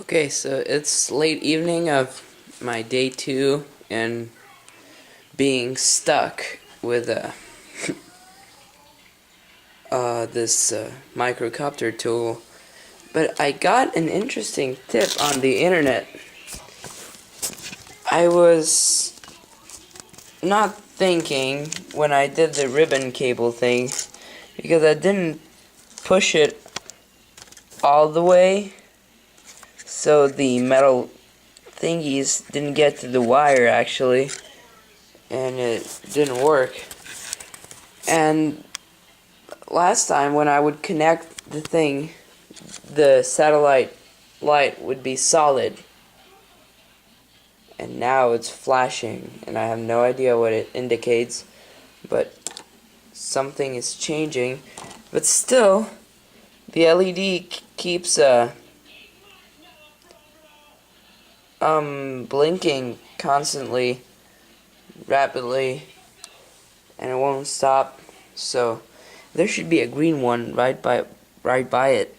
Okay, so it's late evening of my day 2 and being stuck with this microcopter tool. But I got an interesting tip on the internet. I was not thinking when I did the ribbon cable thing because I didn't push it all the way, so the metal thingies didn't get to the wire actually, and it didn't work. And last time when I would connect the thing, the satellite light would be solid, and now it's flashing and I have no idea what it indicates, but something is changing. But still the LED keeps blinking constantly, rapidly, and it won't stop. So there should be a green one right by it.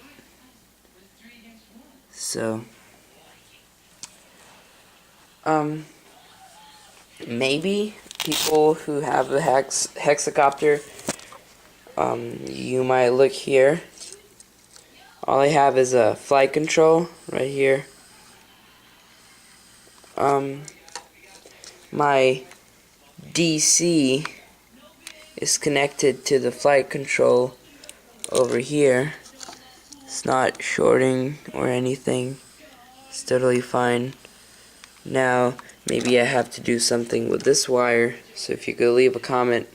So maybe people who have the hexacopter, you might look here. All I have is a flight control right here. My DC is connected to the flight control over here. It's not shorting or anything. It's totally fine. Now, maybe I have to do something with this wire, so if you could leave a comment.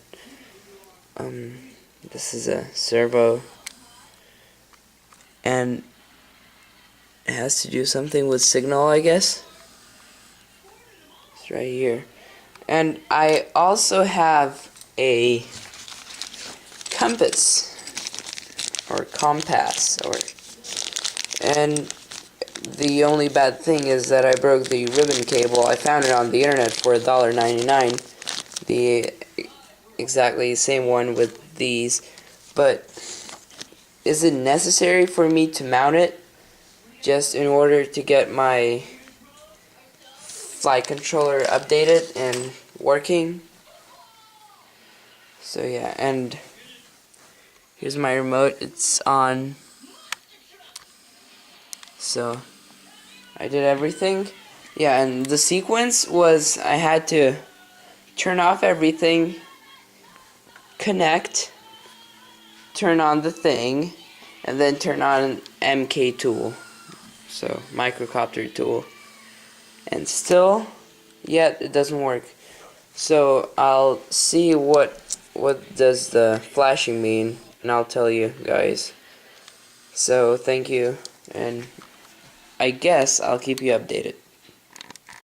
This is a servo, and it has to do something with signal, I guess. It's right here. And I also have a compass, or compass, and the only bad thing is that I broke the ribbon cable. I found it on the internet for $1.99, the exactly same one with these. But is it necessary for me to mount it just in order to get my flight controller updated and working? So yeah, and here's my remote. It's on. So I did everything. Yeah, and the sequence was I had to turn off everything, connect, turn on the thing, and then turn on an MK tool, so microcopter tool, and still yet it doesn't work. So I'll see what does the flashing mean, and I'll tell you guys. So thank you, and I guess I'll keep you updated.